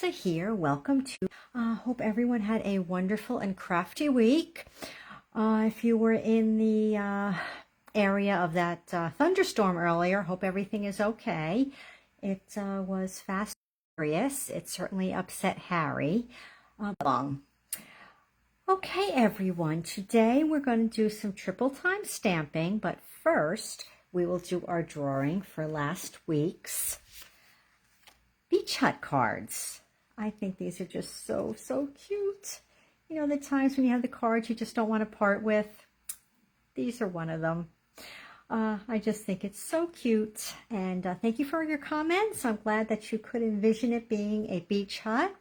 Lisa here. Welcome to, hope everyone had a wonderful and crafty week. If you were in the area of that thunderstorm earlier, hope everything is okay. It was fast and furious. It certainly upset Harry. Okay, everyone, today we're going to do some triple time stamping, but first we will do our drawing for last week's Beach Hut cards. I think these are just so cute. You know, the times when you have the cards you just don't want to part with. These are one of them. I just think it's so cute. And thank you for your comments. I'm glad that you could envision it being a beach hut.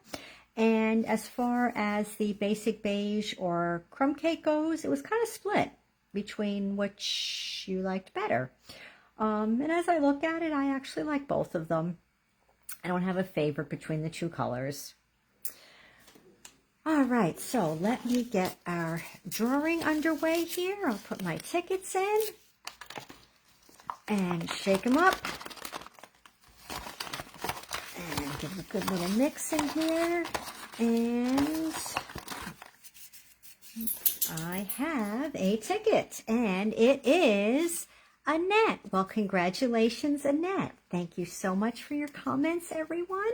And as far as the basic beige or crumb cake goes, it was kind of split between which you liked better. And as I look at it, I actually like both of them. I don't have a favorite between the two colors. All right, so let me get our drawing underway here. I'll put my tickets in and shake them up. And give it a good little mix in here. And I have a ticket, and it is Annette. Well, congratulations, Annette. Thank you so much for your comments, everyone.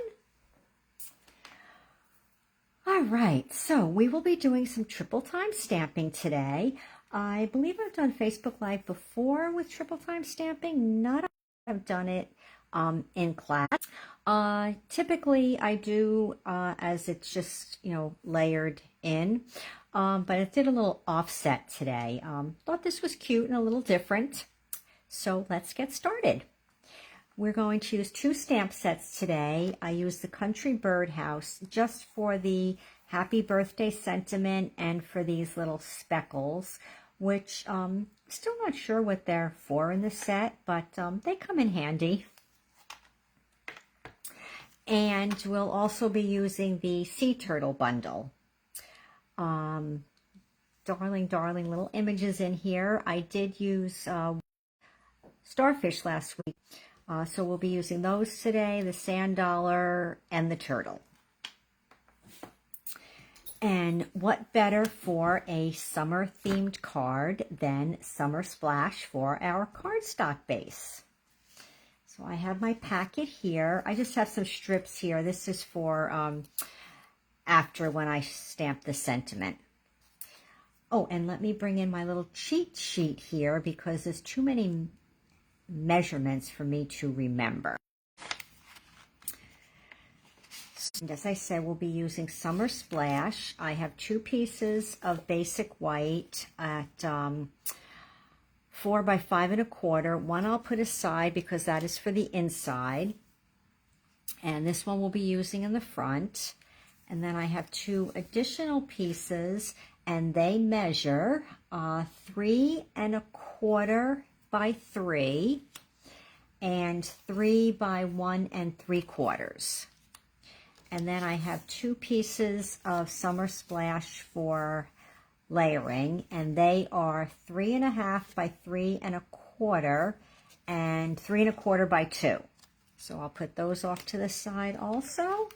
All right, so we will be doing some triple time stamping today. I believe I've done Facebook Live before with triple time stamping. Not I've done it in class. Typically I do as it's just, you know, layered in, but I did a little offset today. Thought this was cute and a little different. So let's get started. We're going to use two stamp sets today. I used the Country Birdhouse just for the happy birthday sentiment and for these little speckles, which still not sure what they're for in the set, but they come in handy. And we'll also be using the Sea Turtle bundle. Darling little images in here. I did use starfish last week. So we'll be using those today, the sand dollar and the turtle. And what better for a summer themed card than Summer Splash for our cardstock base. So I have my packet here. I just have some strips here. This is for after when I stamp the sentiment. Oh, and let me bring in my little cheat sheet here because there's too many measurements for me to remember. And as I said, we'll be using Summer Splash. I have two pieces of basic white at 4 by 5 1/4. One I'll put aside because that is for the inside. And this one we'll be using in the front. And then I have two additional pieces and they measure 3 1/4 by 3 and 3 by 1 3/4. And then I have two pieces of Summer Splash for layering, and they are 3 1/2 by 3 1/4 and 3 1/4 by 2. So I'll put those off to the side also.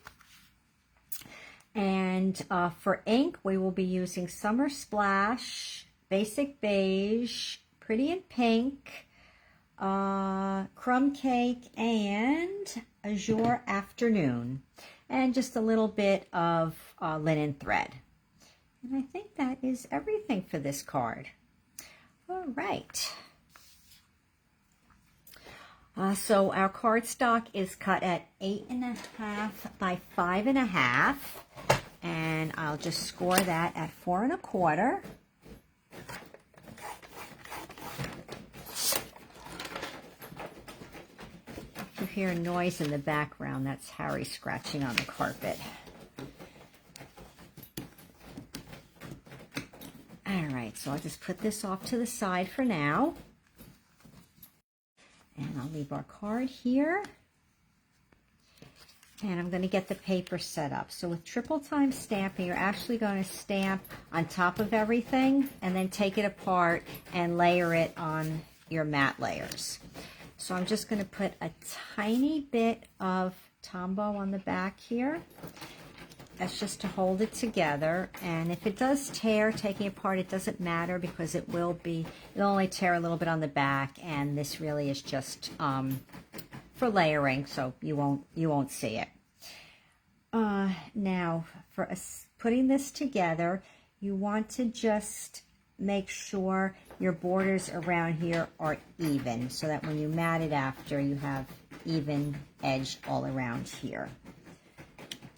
And for ink, we will be using Summer Splash, Basic Beige, Pretty in Pink, Crumb Cake, and Azure Afternoon, and just a little bit of linen thread. And I think that is everything for this card. All right. So our cardstock is cut at 8 1/2 by 5 1/2, and I'll just score that at 4 1/4. If you hear a noise in the background, that's Harry scratching on the carpet. All right, so I'll just put this off to the side for now. And I'll leave our card here. And I'm going to get the paper set up. So with triple time stamping, you're actually going to stamp on top of everything and then take it apart and layer it on your matte layers. So I'm just going to put a tiny bit of Tombow on the back here. That's just to hold it together. And if it does tear, taking it apart, it doesn't matter because it'll only tear a little bit on the back, and this really is just for layering, so you won't see it. Now, for putting this together, you want to just make sure your borders around here are even, so that when you mat it after, you have even edge all around here.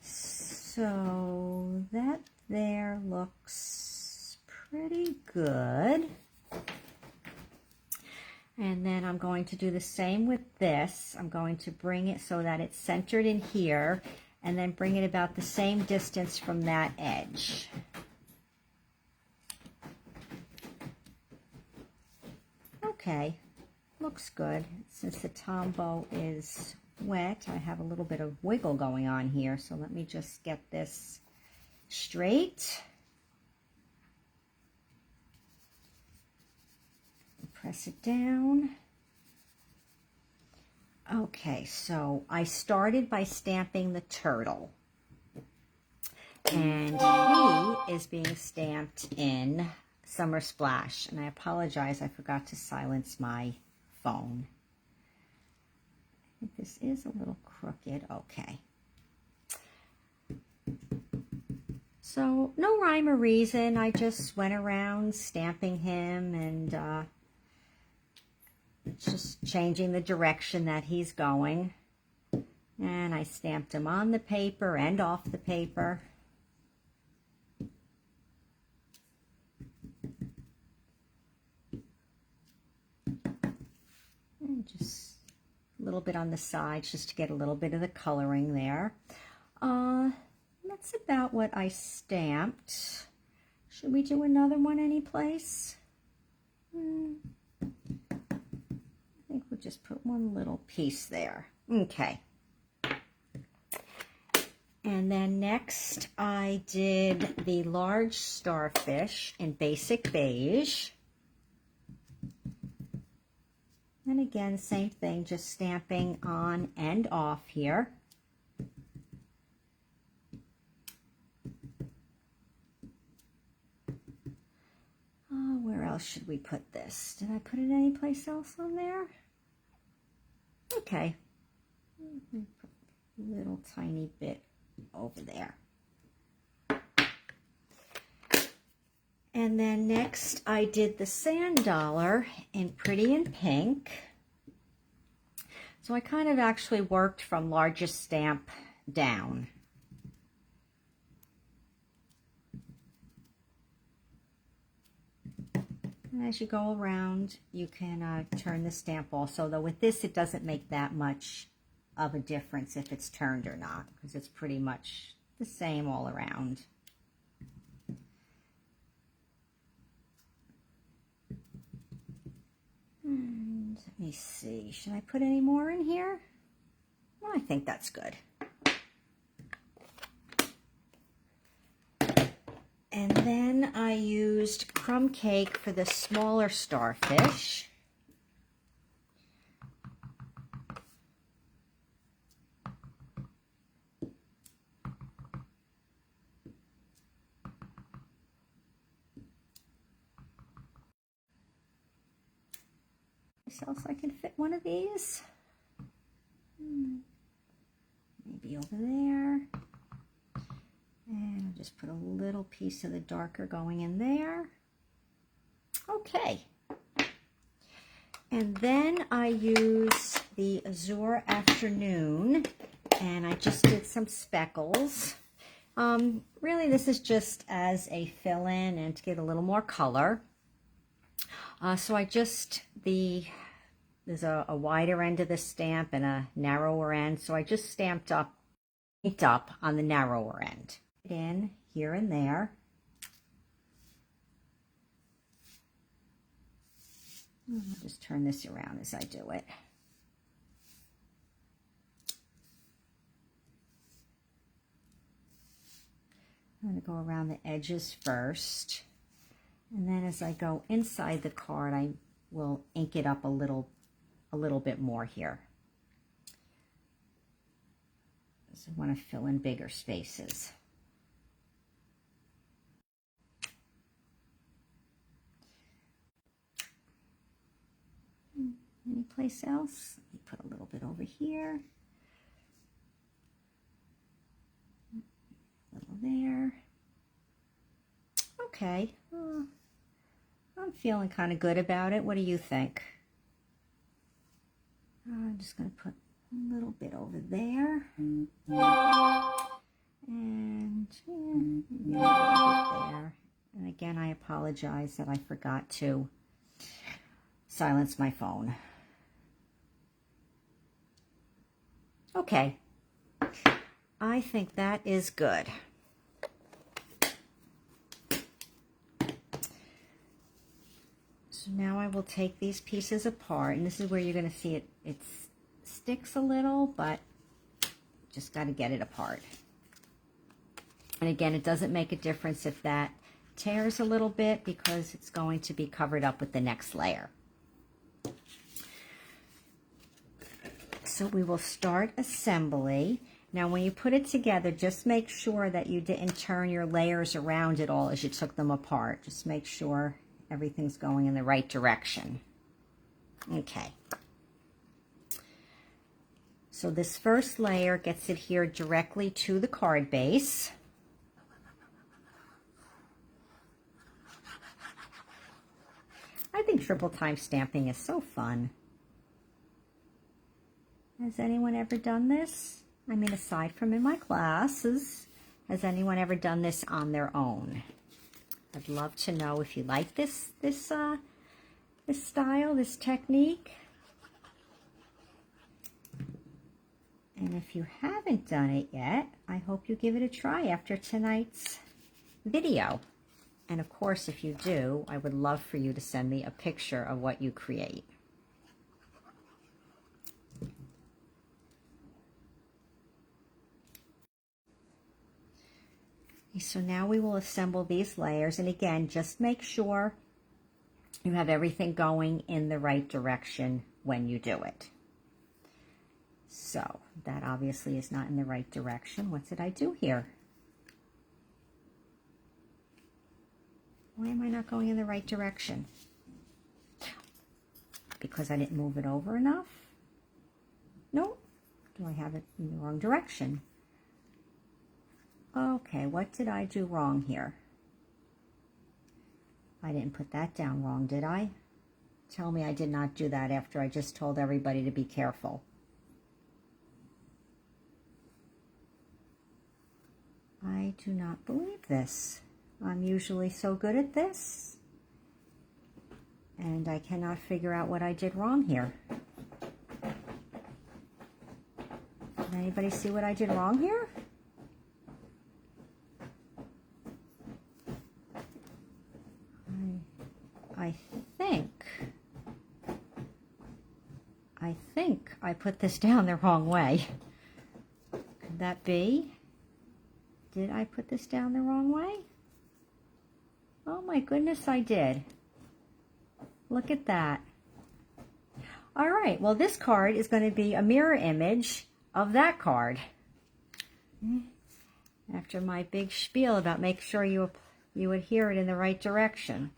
So that there looks pretty good. And then I'm going to do the same with this. I'm going to bring it so that it's centered in here, and then bring it about the same distance from that edge. Okay, looks good. Since the Tombow is wet, I have a little bit of wiggle going on here, so let me just get this straight. Press it down. Okay, so I started by stamping the turtle, and he is being stamped in Summer Splash, and I apologize, I forgot to silence my phone. I think this is a little crooked. Okay. So no rhyme or reason, I just went around stamping him and just changing the direction that he's going. And I stamped him on the paper and off the paper. And just a little bit on the sides just to get a little bit of the coloring there. That's about what I stamped. Should we do another one anyplace? I think we'll just put one little piece there. Okay. And then next I did the large starfish in basic beige. And again, same thing, just stamping on and off here. Where else should we put this? Did I put it anyplace else on there? Okay. Put a little tiny bit over there. And then next I did the sand dollar in Pretty in Pink. So I kind of actually worked from largest stamp down. And as you go around, you can turn the stamp also, though with this it doesn't make that much of a difference if it's turned or not, because it's pretty much the same all around. And let me see, should I put any more in here? Well, I think that's good. And then I used crumb cake for the smaller starfish. Else I can fit one of these. Maybe over there. And I'll just put a little piece of the darker going in there. Okay. And then I use the Azure Afternoon, and I just did some speckles. Really, this is just as a fill-in and to get a little more color. So I just, there's a wider end of the stamp and a narrower end, so I just stamped up on the narrower end. In here and there. I'll just turn this around as I do it. I'm going to go around the edges first, and then as I go inside the card, I will ink it up a little bit more here. So I want to fill in bigger spaces. Anyplace else? Let me put a little bit over here. A little there. Okay. I'm feeling kind of good about it. What do you think? I'm just going to put a little bit over there. And maybe a little bit there. And again, I apologize that I forgot to silence my phone. Okay. I think that is good. So now I will take these pieces apart, and this is where you're going to see it sticks a little, but just got to get it apart. And again, it doesn't make a difference if that tears a little bit because it's going to be covered up with the next layer. So we will start assembly. Now when you put it together, just make sure that you didn't turn your layers around at all as you took them apart. Just make sure everything's going in the right direction. Okay. So this first layer gets adhered directly to the card base. I think triple time stamping is so fun. Has anyone ever done this? I mean, aside from in my classes, has anyone ever done this on their own? I'd love to know if you like this style, this technique. And if you haven't done it yet, I hope you give it a try after tonight's video. And of course, if you do, I would love for you to send me a picture of what you create. So now we will assemble these layers, and again, just make sure you have everything going in the right direction when you do it. So that obviously is not in the right direction. What did I do here? Why am I not going in the right direction? Because I didn't move it over enough? No. Do I have it in the wrong direction? Okay, what did I do wrong here? I didn't put that down wrong, did I? Tell me I did not do that after I just told everybody to be careful. I do not believe this. I'm usually so good at this, and I cannot figure out what I did wrong here. Can anybody see what I did wrong here? I think I put this down the wrong way. Could that be? Did I put this down the wrong way? Oh my goodness, I did. Look at that. All right, well, this card is going to be a mirror image of that card. After my big spiel about make sure you adhere it in the right direction.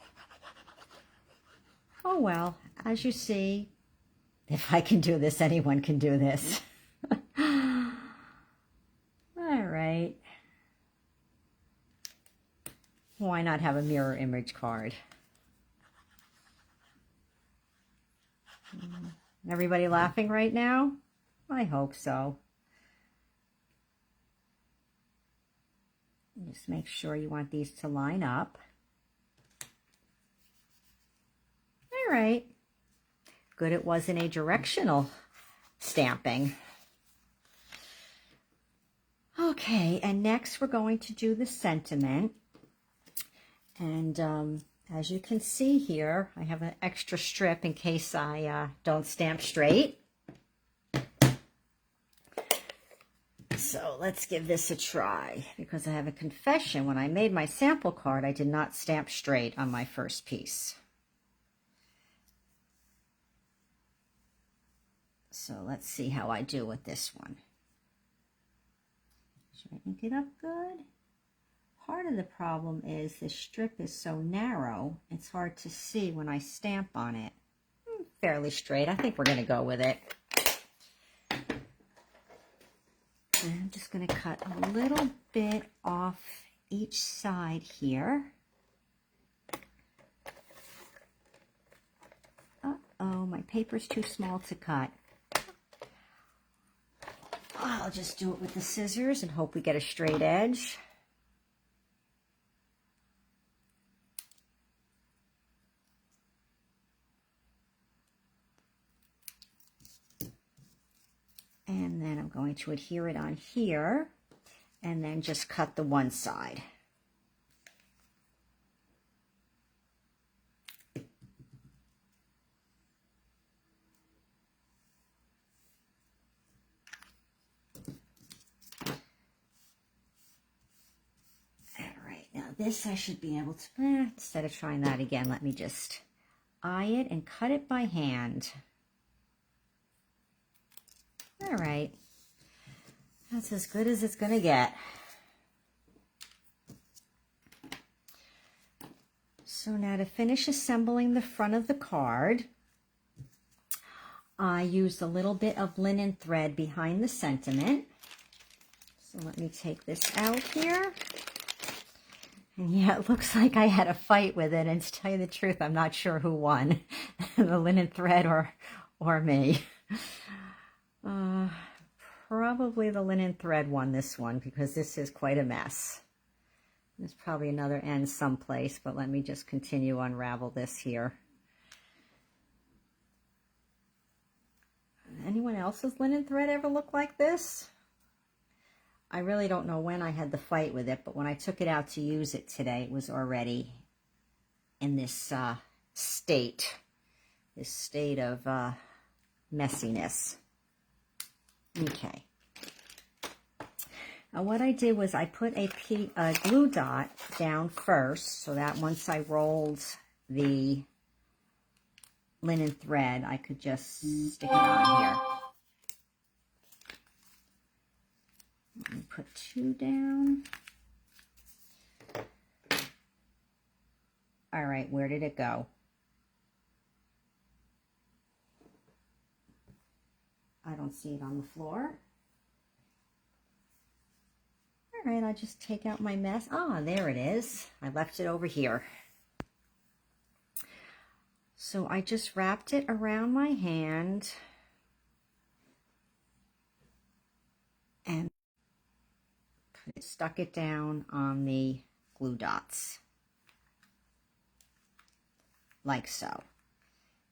Oh well, as you see, if I can do this, anyone can do this. All right. Why not have a mirror image card? Everybody laughing right now? I hope so. Just make sure you want these to line up. All right. Good it wasn't a directional stamping. Okay, and next we're going to do the sentiment. And as you can see here, I have an extra strip in case I don't stamp straight. So let's give this a try, because I have a confession. When I made my sample card, I did not stamp straight on my first piece. So let's see how I do with this one. Should I ink it up good? Part of the problem is the strip is so narrow, it's hard to see when I stamp on it. fairly straight. I think we're going to go with it. And I'm just going to cut a little bit off each side here. Uh-oh, my paper's too small to cut. I'll just do it with the scissors and hope we get a straight edge. And then I'm going to adhere it on here and then just cut the one side. This I should be able to, instead of trying that again, let me just eye it and cut it by hand. All right, that's as good as it's gonna get. So now to finish assembling the front of the card, I used a little bit of linen thread behind the sentiment. So let me take this out here. And yeah, it looks like I had a fight with it, and to tell you the truth, I'm not sure who won, the linen thread or me. Probably the linen thread won this one, because this is quite a mess. There's probably another end someplace, but let me just continue to unravel this here. Anyone else's linen thread ever look like this? I really don't know when I had the fight with it, but when I took it out to use it today, it was already in this state of messiness. Okay. Now what I did was I put a glue dot down first, so that once I rolled the linen thread, I could just stick it on here. Let me put 2 down. All right, where did it go? I don't see it on the floor. All right, I'll just take out my mess. Ah, there it is. I left it over here. So I just wrapped it around my hand and stuck it down on the glue dots, like so.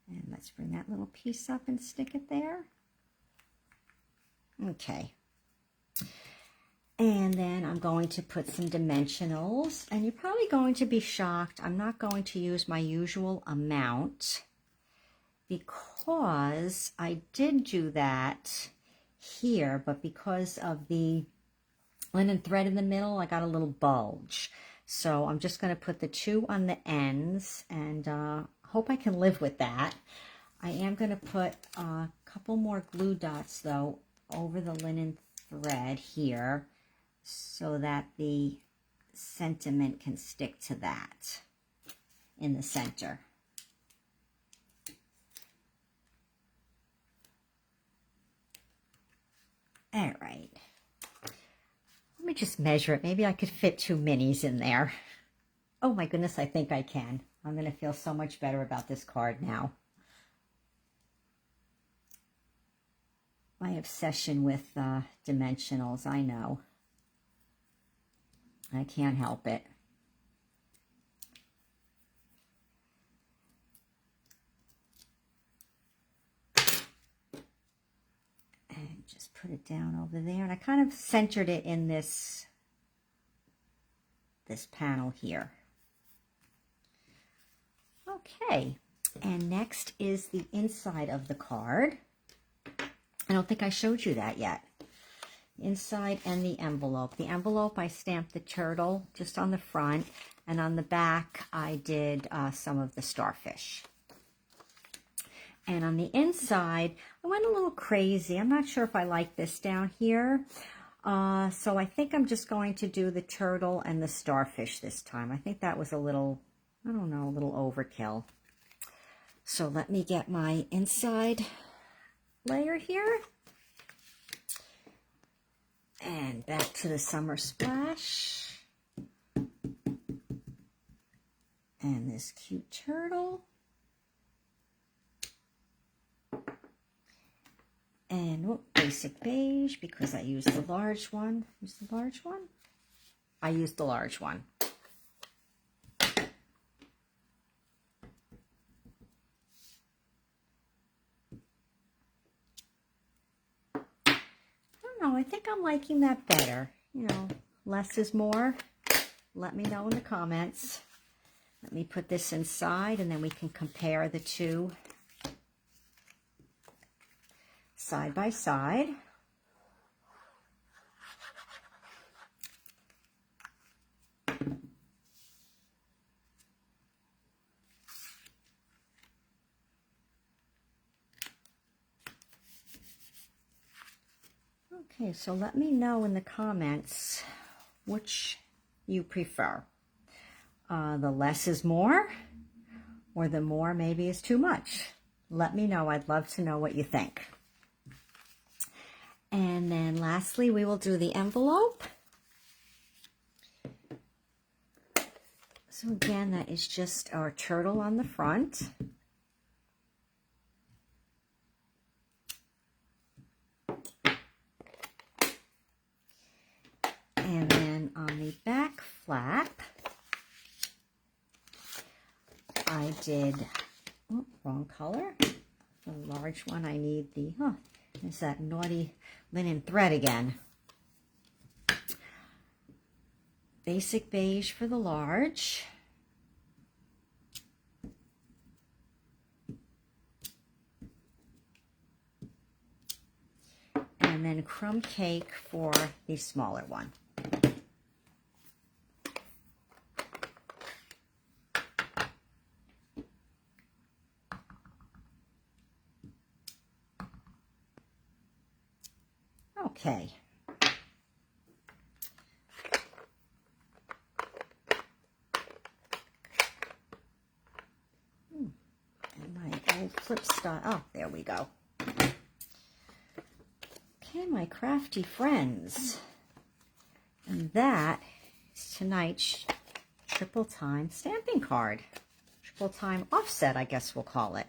And let's bring that little piece up and stick it there. Okay. And then I'm going to put some dimensionals, and you're probably going to be shocked. I'm not going to use my usual amount because I did do that here, but because of the linen thread in the middle, I got a little bulge. So I'm just going to put the 2 on the ends, and hope I can live with that. I am going to put a couple more glue dots though over the linen thread here, so that the sentiment can stick to that in the center. All right. Let me just measure it. Maybe I could fit 2 minis in there. Oh my goodness, I think I can. I'm going to feel so much better about this card now. My obsession with dimensionals, I know. I can't help it. And just put it down over there. And I kind of centered it in this panel here. Okay. And next is the inside of the card. I don't think I showed you that yet. Inside and the envelope. The envelope, I stamped the turtle just on the front, and on the back I did some of the starfish. And on the inside, I went a little crazy. I'm not sure if I like this down here. So I think I'm just going to do the turtle and the starfish this time. I think that was a little, I don't know, a little overkill. So let me get my inside layer here. And back to the Summer Splash. And this cute turtle. And basic beige, because I used the large one. Use the large one? I used the large one. I think I'm liking that better. You know, less is more. Let me know in the comments. Let me put this inside and then we can compare the two side by side. Okay, so let me know in the comments which you prefer. The less is more, or the more maybe is too much. Let me know. I'd love to know what you think. And then lastly, we will do the envelope. So again, that is just our turtle on the front. And then on the back flap, I did, oh, wrong color. The large one, I need the, there's that naughty linen thread again. Basic beige for the large. And then crumb cake for the smaller one. Okay. And my old flip style. Oh, there we go. Okay, my crafty friends. And that is tonight's triple time stamping card. Triple time offset, I guess we'll call it.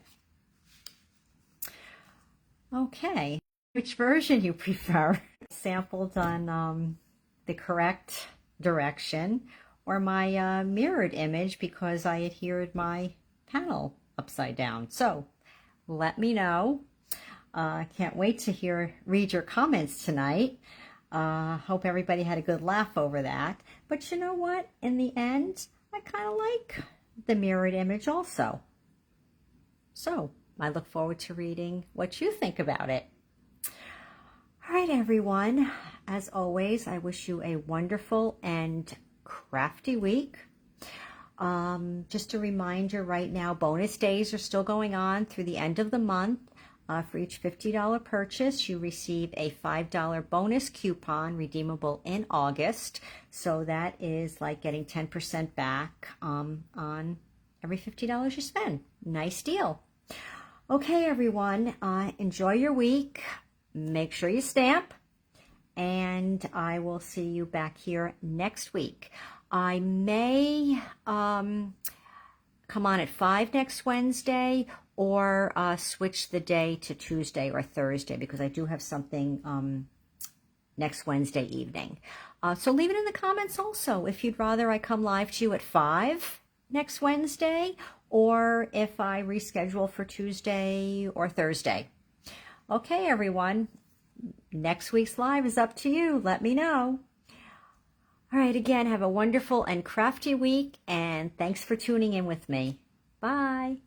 Okay. Which version you prefer? Sampled on the correct direction, or my mirrored image because I adhered my panel upside down. So let me know. I can't wait to read your comments tonight. Hope everybody had a good laugh over that. But you know what? In the end, I kind of like the mirrored image also. So I look forward to reading what you think about it. All right, everyone. As always, I wish you a wonderful and crafty week. Just a reminder right now, bonus days are still going on through the end of the month. For each $50 purchase, you receive a $5 bonus coupon redeemable in August. So that is like getting 10% back on every $50 you spend. Nice deal. Okay, everyone, enjoy your week. Make sure you stamp, and I will see you back here next week. I may come on at 5 next Wednesday, or switch the day to Tuesday or Thursday, because I do have something next Wednesday evening. So leave it in the comments also if you'd rather I come live to you at 5 next Wednesday, or if I reschedule for Tuesday or Thursday. Okay, everyone, next week's live is up to you. Let me know. All right, again, have a wonderful and crafty week, and thanks for tuning in with me. Bye.